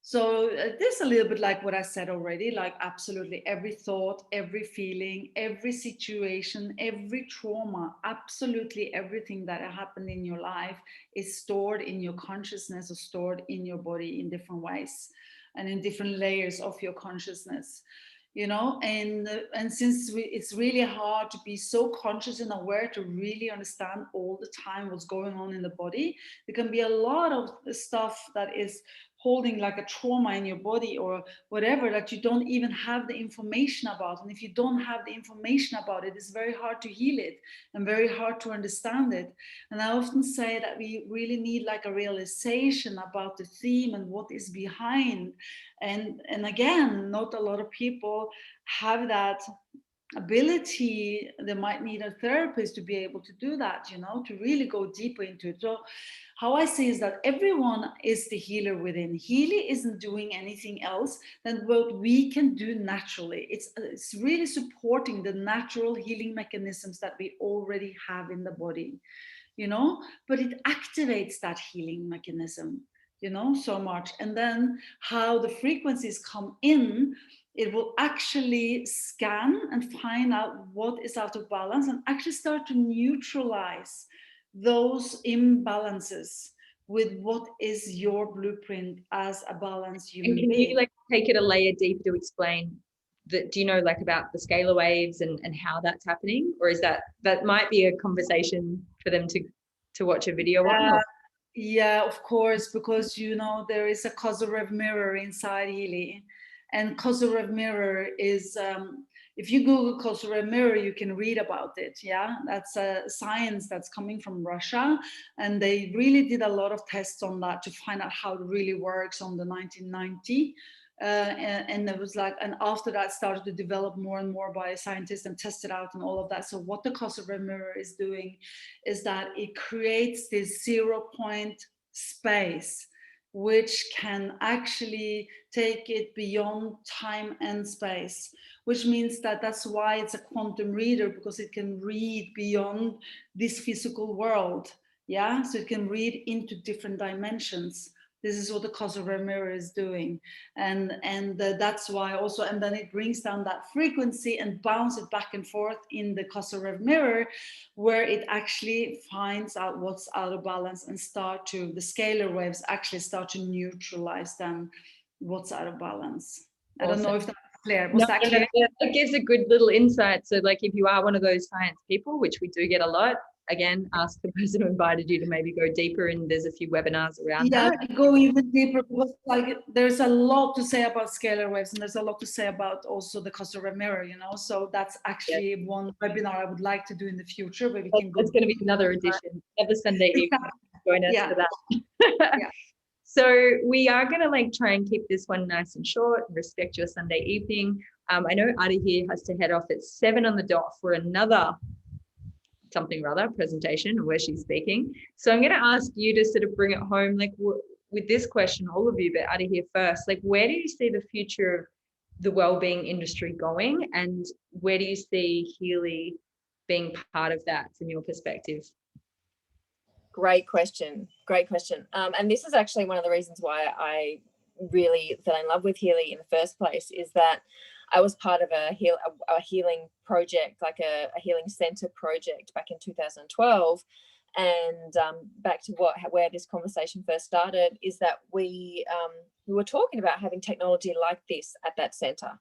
So this a little bit like what I said already, like absolutely every thought, every feeling, every situation, every trauma, absolutely everything that happened in your life is stored in your consciousness or stored in your body in different ways and in different layers of your consciousness. And since it's really hard to be so conscious and aware to really understand all the time what's going on in the body, there can be a lot of stuff that is holding like a trauma in your body or whatever that you don't even have the information about. And if you don't have the information about it, it's very hard to heal it and very hard to understand it. And I often say that we really need like a realization about the theme and what is behind. And again, not a lot of people have that ability. They might need a therapist to be able to do that, to really go deeper into it. So how I see is that everyone is the healer within. Healy isn't doing anything else than what we can do naturally. It's really supporting the natural healing mechanisms that we already have in the body, but it activates that healing mechanism, so much. And then how the frequencies come in, it will actually scan and find out what is out of balance and actually start to neutralize those imbalances with what is your blueprint as a balanced human being. And can you like take it a layer deeper to explain that? Do you know like about the scalar waves and how that's happening, or is that might be a conversation for them to watch a video on? Yeah, of course, because there is a Kosarev mirror inside Healy, and Kosarev mirror is if you Google Kosarev mirror, you can read about it. Yeah, that's a science that's coming from Russia, and they really did a lot of tests on that to find out how it really works on the 1990. And it was like, and after that started to develop more and more by scientists and tested out and all of that. So what the Kosarev mirror is doing is that it creates this 0 point space which can actually take it beyond time and space, which means that's why it's a quantum reader, because it can read beyond this physical world. Yeah, so it can read into different dimensions This is what the crossover mirror is doing, and that's why also, and then it brings down that frequency and bounce it back and forth in the crossover mirror, where it actually finds out what's out of balance and the scalar waves actually start to neutralize then what's out of balance. I don't know if that's clear. Was that clear? It gives a good little insight. So like if you are one of those science people, which we do get a lot, again, ask the person who invited you to maybe go deeper, and there's a few webinars around that. Go even deeper, because like there's a lot to say about scalar waves, and there's a lot to say about also the crossover mirror, you know. So that's actually one webinar I would like to do in the future, where we can go. It's going to be another edition every Sunday evening. Join us for that. So we are going to like try and keep this one nice and short and respect your Sunday evening. I know Adi here has to head off at 7 on the dot for another something or other presentation where she's speaking. So I'm going to ask you to sort of bring it home, like with this question, all of you, but Adi here first, like where do you see the future of the wellbeing industry going, and where do you see Healy being part of that from your perspective? Great question. And this is actually one of the reasons why I really fell in love with Healy in the first place, is that I was part of a healing project, like a healing center project back in 2012. And back to where this conversation first started, is that we were talking about having technology like this at that center.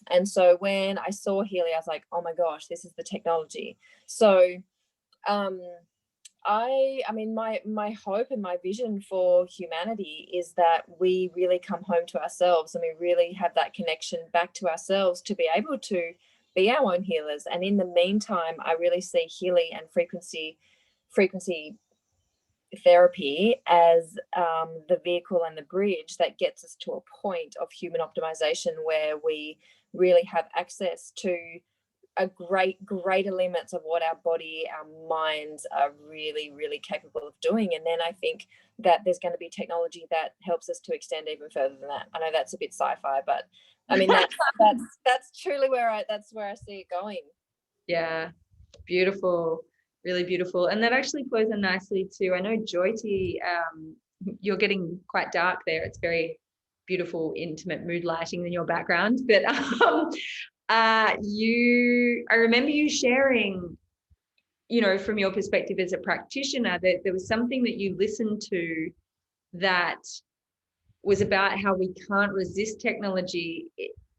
And so when I saw Healy, I was like, oh my gosh, this is the technology. So I mean, my hope and my vision for humanity is that we really come home to ourselves, and we really have that connection back to ourselves to be able to be our own healers. And in the meantime, I really see Healy and frequency therapy as the vehicle and the bridge that gets us to a point of human optimization, where we really have access to a greater limits of what our body, our minds are really, really capable of doing. And then I think that there's going to be technology that helps us to extend even further than that. I know that's a bit sci-fi, but I mean that's truly where I see it going. Yeah, beautiful, really beautiful. And that actually flows in nicely to, I know Jyoti, you're getting quite dark there. It's very beautiful, intimate mood lighting in your background, but I remember you sharing, you know, from your perspective as a practitioner, that there was something that you listened to that was about how we can't resist technology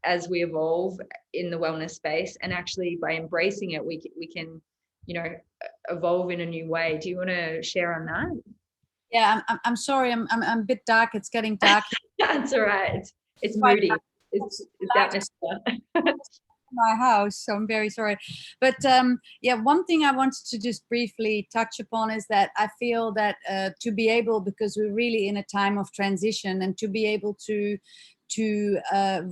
as we evolve in the wellness space, and actually by embracing it, we can, you know, evolve in a new way. Do you want to share on that? Yeah, I'm sorry, I'm a bit dark. It's getting dark. That's all right. It's moody. It's atmosphere. My house, so I'm very sorry, but yeah, one thing I wanted to just briefly touch upon is that I feel that to be able, because we're really in a time of transition, and to be able to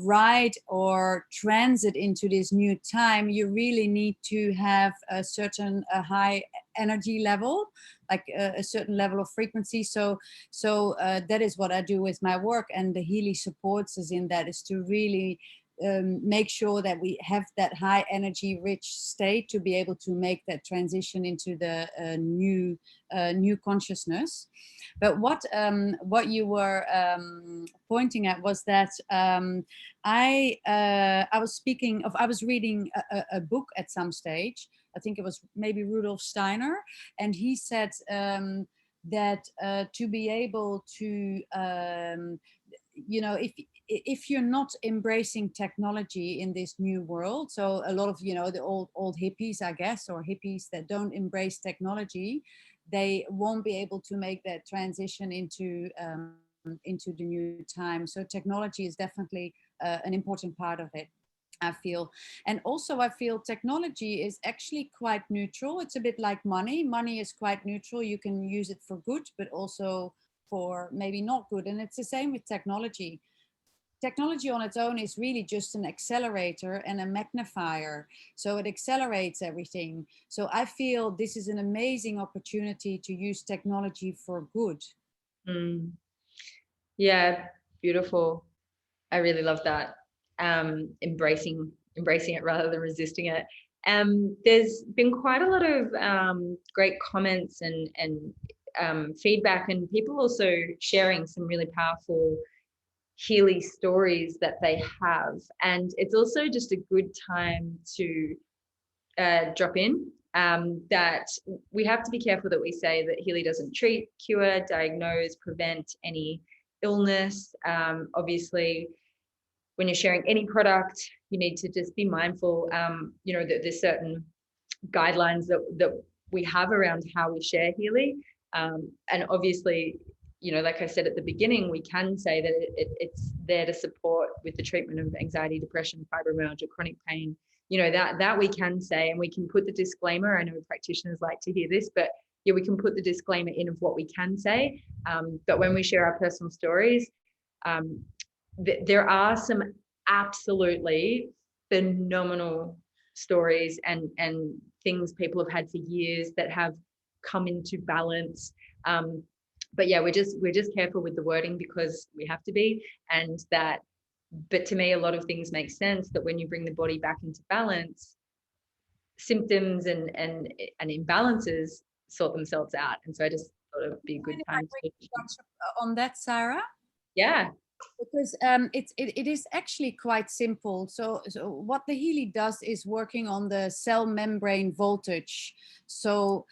ride or transit into this new time, you really need to have a certain high energy level, like a certain level of frequency. So that is what I do with my work, and the Healy supports us in that, is to really make sure that we have that high energy rich state to be able to make that transition into the new consciousness. But what you were pointing at was that I was reading a book at some stage. I think it was maybe Rudolf Steiner, and he said that to be able to you know, if you're not embracing technology in this new world, so a lot of, you know, the old hippies, I guess, or hippies that don't embrace technology, they won't be able to make that transition into the new time. So technology is definitely an important part of it, I feel. And also I feel technology is actually quite neutral. It's a bit like money. Money is quite neutral. You can use it for good, but also for maybe not good. And it's the same with technology. Technology on its own is really just an accelerator and a magnifier. So it accelerates everything. So I feel this is an amazing opportunity to use technology for good. Yeah, beautiful. I really love that. Embracing it rather than resisting it. There's been quite a lot of great comments and feedback, and people also sharing some really powerful Healy stories that they have. And it's also just a good time to drop in that we have to be careful that we say that Healy doesn't treat, cure, diagnose, prevent any illness. Obviously, when you're sharing any product, you need to just be mindful, you know, that there's certain guidelines that we have around how we share Healy. And obviously, you know, like I said at the beginning, we can say that it's there to support with the treatment of anxiety, depression, fibromyalgia, chronic pain. You know, that we can say, and we can put the disclaimer. I know practitioners like to hear this, but yeah, we can put the disclaimer in of what we can say. But when we share our personal stories, there are some absolutely phenomenal stories and things people have had for years that have come into balance. But yeah, we're just careful with the wording because we have to be, and that, but to me, a lot of things make sense that when you bring the body back into balance, symptoms and imbalances sort themselves out. And so I just thought it would be a good time to on that, Sarah. Yeah. Because it is actually quite simple. So what the Healy does is working on the cell membrane voltage. So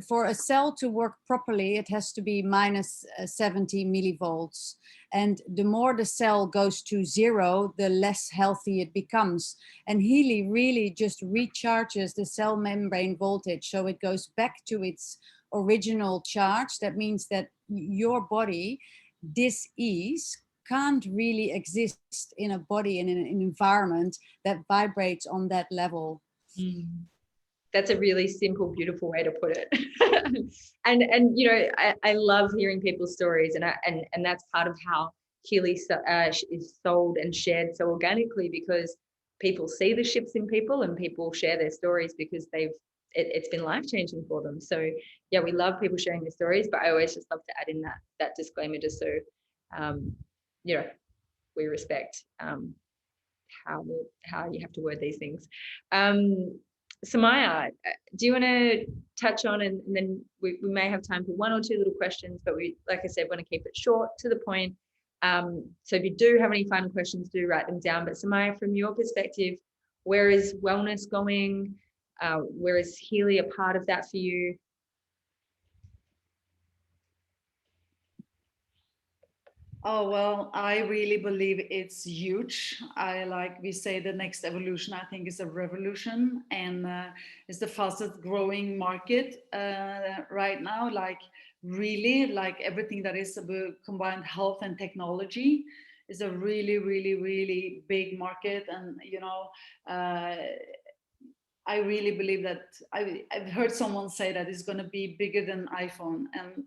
for a cell to work properly, it has to be minus 70 millivolts. And the more the cell goes to zero, the less healthy it becomes. And Healy really just recharges the cell membrane voltage. So it goes back to its original charge. That means that your body, dis-ease, can't really exist in a body, in an environment that vibrates on that level. That's a really simple, beautiful way to put it. and you know, I love hearing people's stories, and that's part of how Healy is sold and shared so organically, because people see the shifts in people and people share their stories because it's been life-changing for them. So yeah, we love people sharing their stories, but I always just love to add in that disclaimer, just so you know, we respect how you have to word these things. Samaya, do you want to touch on, and then we may have time for one or two little questions, but we, like I said, want to keep it short, to the point. So if you do have any final questions, do write them down. But Samaya, from your perspective, where is wellness going? Where is Healy a part of that for you? Oh, well, I really believe it's huge. We say, the next evolution, I think, is a revolution, and it's the fastest growing market right now. Like, really, like everything that is about combined health and technology is a really, really, really big market. And, you know, I really believe that I've heard someone say that it's going to be bigger than iPhone, and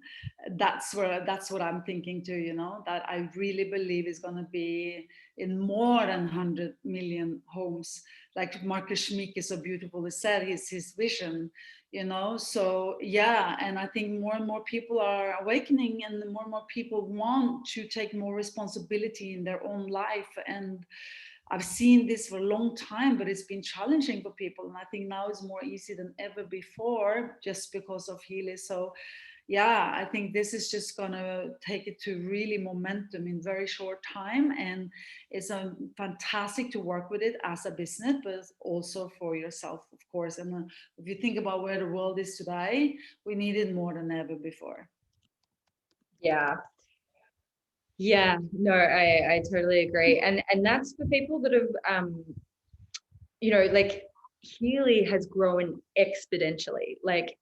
that's what I'm thinking too. You know, that I really believe it's going to be in more than 100 million homes, like Marcus Schmick so beautifully said, his vision. You know, so yeah, and I think more and more people are awakening, and more and more people want to take more responsibility in their own life. And I've seen this for a long time, but it's been challenging for people. And I think now it's more easy than ever before, just because of Healy. So yeah, I think this is just gonna take it to really momentum in very short time. And it's fantastic to work with it as a business, but also for yourself, of course. And if you think about where the world is today, we need it more than ever before. Yeah, no, I totally agree. And that's for people that have, you know, like Healy has grown exponentially. Like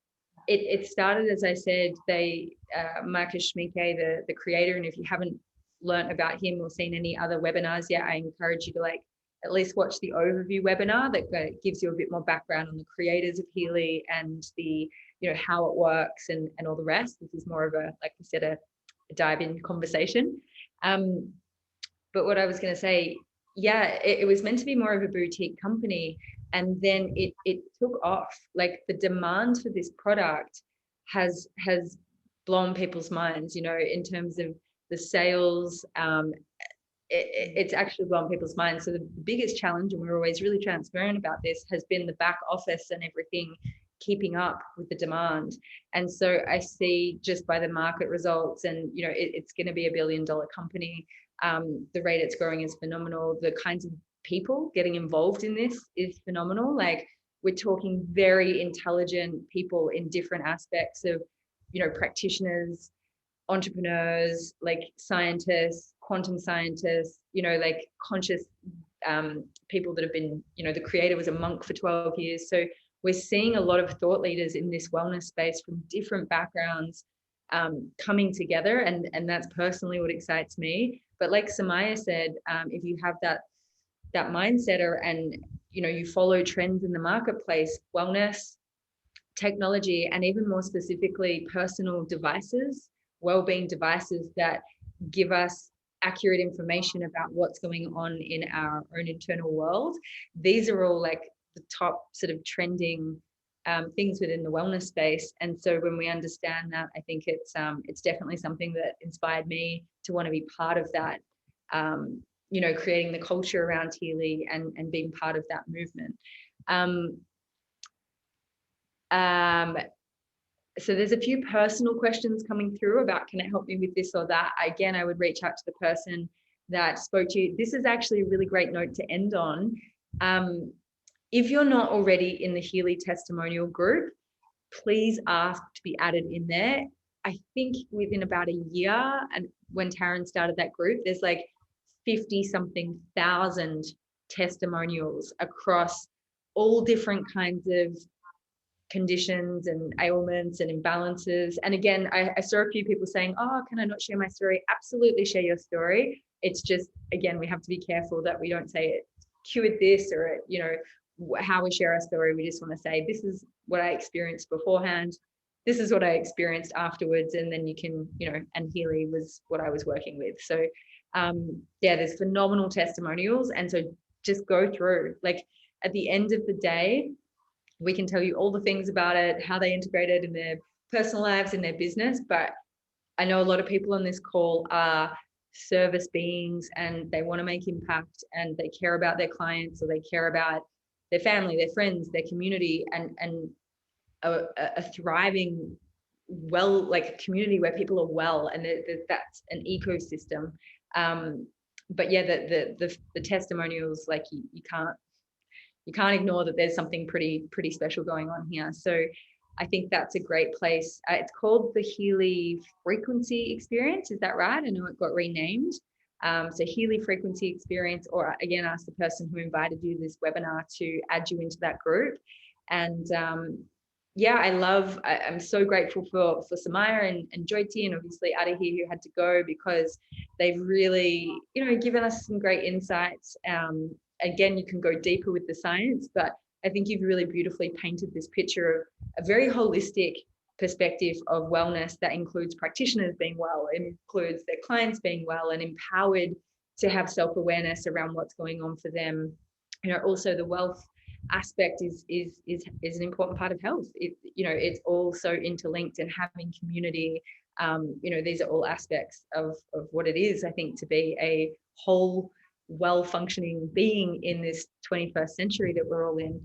it started, as I said, Marcus Schmick, the creator, and if you haven't learned about him or seen any other webinars yet, I encourage you to like at least watch the overview webinar that gives you a bit more background on the creators of Healy and the, you know, how it works and all the rest. This is more of a, like I said, a dive in conversation. But what I was going to say, yeah, it was meant to be more of a boutique company, and then it took off. Like the demand for this product has blown people's minds, you know, in terms of the sales. It's actually blown people's minds. So the biggest challenge, and we're always really transparent about this, has been the back office and everything, keeping up with the demand. And so I see just by the market results, and you know, it's going to be $1 billion company. The rate it's growing is phenomenal. The kinds of people getting involved in this is phenomenal. Like, we're talking very intelligent people in different aspects of, you know, practitioners, entrepreneurs, like scientists, quantum scientists, you know, like conscious people that have been, you know, the creator was a monk for 12 years. So we're seeing a lot of thought leaders in this wellness space from different backgrounds coming together. And that's personally what excites me. But like Samaya said, if you have that mindset, and, you know, you follow trends in the marketplace, wellness, technology, and even more specifically, personal devices, well-being devices that give us accurate information about what's going on in our own internal world. These are all like the top sort of trending things within the wellness space. And so when we understand that, I think it's definitely something that inspired me to want to be part of that, you know, creating the culture around Healy and being part of that movement. So there's a few personal questions coming through about, can it help me with this or that? Again, I would reach out to the person that spoke to you. This is actually a really great note to end on. If you're not already in the Healy testimonial group, please ask to be added in there. I think within about a year, and when Taryn started that group, there's like 50-something thousand testimonials across all different kinds of conditions and ailments and imbalances. And again, I saw a few people saying, oh, can I not share my story? Absolutely share your story. It's just, again, we have to be careful that we don't say it cured this, or, you know, how we share our story. We just want to say, this is what I experienced beforehand. This is what I experienced afterwards. And then you can, you know, and Healy was what I was working with. So yeah, there's phenomenal testimonials. And so just go through, like, at the end of the day, we can tell you all the things about it, how they integrated in their personal lives, in their business. But I know a lot of people on this call are service beings, and they want to make impact, and they care about their clients, or they care about their family, their friends, their community, and a thriving, well, like a community where people are well, and that's an ecosystem. But yeah, the testimonials, like you can't ignore that there's something pretty special going on here. So I think that's a great place. It's called the Healy Frequency Experience. Is that right? I know it got renamed. So Healy Frequency Experience, or again, ask the person who invited you to this webinar to add you into that group. And yeah, I'm so grateful for Samaya and Jyoti, and obviously Ada here, who had to go, because they've really, you know, given us some great insights. Again, you can go deeper with the science, but I think you've really beautifully painted this picture of a very holistic perspective of wellness that includes practitioners being well, it includes their clients being well and empowered to have self-awareness around what's going on for them. You know, also the wealth aspect is an important part of health. You know, it's all so interlinked, and having community, you know, these are all aspects of what it is, I think, to be a whole, well-functioning being in this 21st century that we're all in.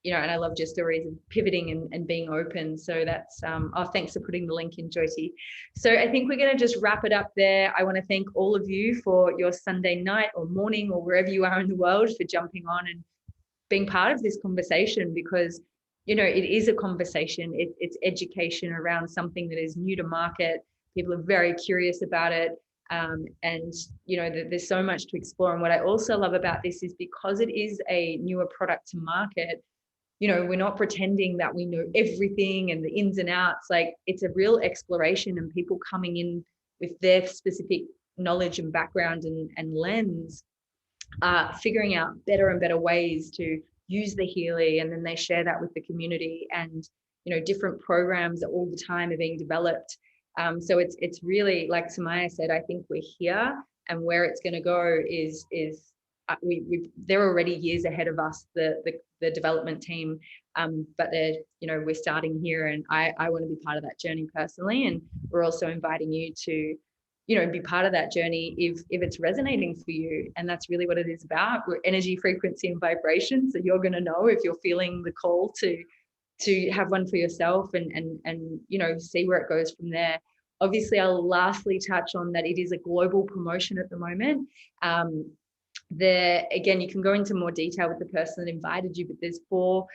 You know, and I love your stories of pivoting and being open. So that's, oh, thanks for putting the link in, Jyoti. So I think we're going to just wrap it up there. I want to thank all of you for your Sunday night or morning, or wherever you are in the world, for jumping on and being part of this conversation, because, you know, it is a conversation. It's education around something that is new to market. People are very curious about it. And, you know, there's so much to explore. And what I also love about this is, because it is a newer product to market, you know, we're not pretending that we know everything and the ins and outs. Like, it's a real exploration, and people coming in with their specific knowledge and background and lens, figuring out better and better ways to use the Healy, and then they share that with the community. And, you know, different programs all the time are being developed. So it's really, like Samaya said, I think we're here, and where it's going to go is they're already years ahead of us, the development team, but they're, you know, we're starting here, and I want to be part of that journey personally. And we're also inviting you to, you know, be part of that journey if it's resonating for you. And that's really what it is about. We're energy, frequency, and vibration. So you're going to know if you're feeling the call to to have one for yourself and you know, see where it goes from there. Obviously, I'll lastly touch on that it is a global promotion at the moment. Again, you can go into more detail with the person that invited you, but there's 4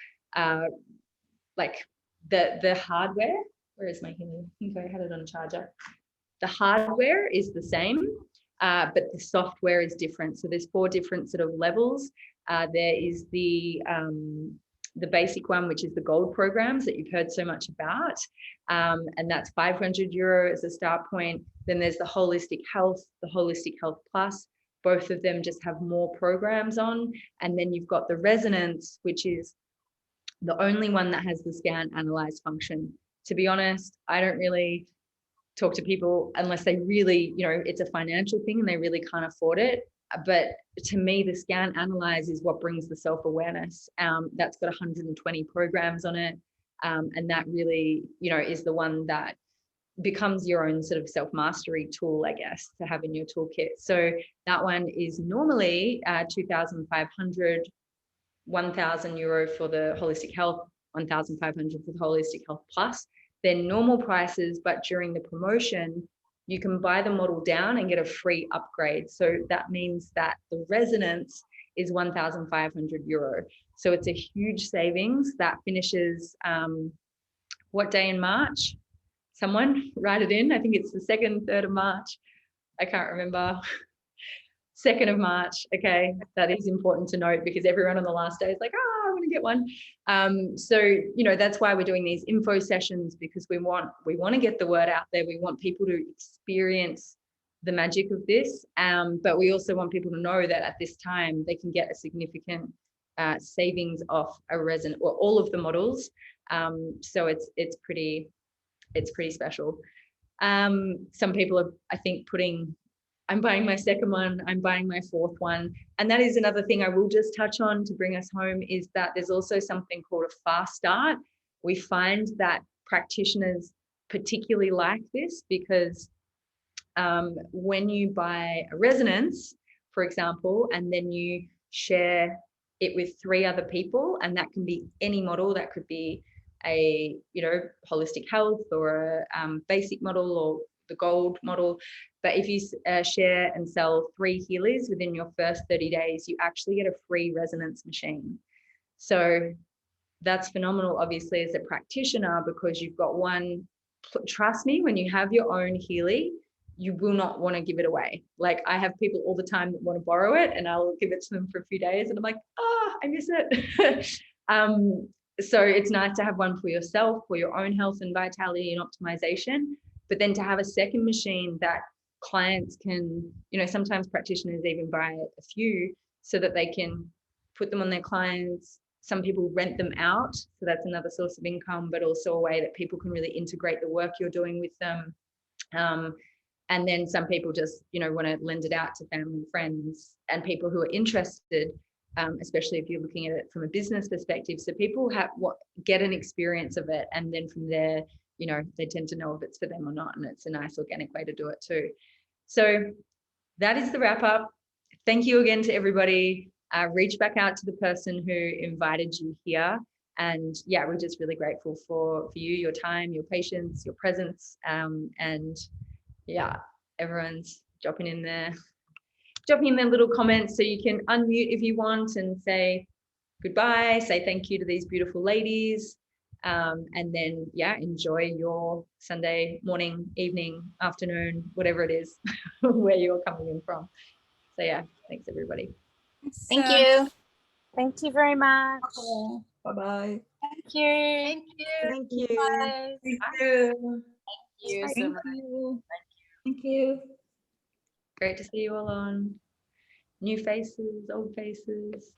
like the hardware. Where is my Healy? I think I had it on charger. The hardware is the same, but the software is different. So there's 4 different sort of levels. There is the basic one, which is the gold programs that you've heard so much about. And that's €500 as a start point. Then there's the holistic health plus. Both of them just have more programs on. And then you've got the resonance, which is the only one that has the scan analyze function. To be honest, I don't really talk to people unless they really, you know, it's a financial thing and they really can't afford it. But to me, the scan analyze is what brings the self-awareness. That's got 120 programs on it. And that really, you know, is the one that becomes your own sort of self-mastery tool, I guess, to have in your toolkit. So that one is normally 2,500, €1,000 for the holistic health, 1,500 for the holistic health plus. They're normal prices, but during the promotion, you can buy the model down and get a free upgrade. So that means that the resonance is €1,500. So it's a huge savings that finishes what day in March? Someone write it in. I think it's the 2nd, 3rd of March. I can't remember. 2nd of March. Okay, that is important to note because everyone on the last day is like, I want to get one. So, you know, that's why we're doing these info sessions, because we want to get the word out there. We want people to experience the magic of this. But we also want people to know that at this time they can get a significant savings off a resin or all of the models. So it's pretty special. Some people are, I think, I'm buying my 2nd one, I'm buying my 4th one. And that is another thing I will just touch on to bring us home, is that there's also something called a fast start. We find that practitioners particularly like this because when you buy a resonance, for example, and then you share it with 3 other people, and that can be any model, that could be a, you know, holistic health or a basic model or the gold model. But if you share and sell 3 Healys within your first 30 days, you actually get a free resonance machine. So that's phenomenal, obviously, as a practitioner, because you've got one. Trust me, when you have your own Healy, you will not want to give it away. Like, I have people all the time that want to borrow it, and I'll give it to them for a few days, and I'm like, I miss it. So it's nice to have one for yourself, for your own health and vitality and optimization, but then to have a second machine that clients can, you know, sometimes practitioners even buy a few so that they can put them on their clients. Some people rent them out, so that's another source of income, but also a way that people can really integrate the work you're doing with them. And then some people just, you know, want to lend it out to family and friends and people who are interested, especially if you're looking at it from a business perspective. So people get an experience of it, and then from there, you know, they tend to know if it's for them or not, and it's a nice organic way to do it too. So that is the wrap up. Thank you again to everybody. Reach back out to the person who invited you here. And yeah, we're just really grateful for you, your time, your patience, your presence. And yeah, everyone's dropping in their little comments, so you can unmute if you want and say goodbye, say thank you to these beautiful ladies. And then, yeah, enjoy your Sunday morning, evening, afternoon, whatever it is, where you're coming in from. So yeah, thanks everybody. Thank you. Thank you very much. Bye-bye. Thank you. Thank you. Thank you. Bye. Thank you. Thank you so much. Thank you. Great to see you all on. New faces, old faces.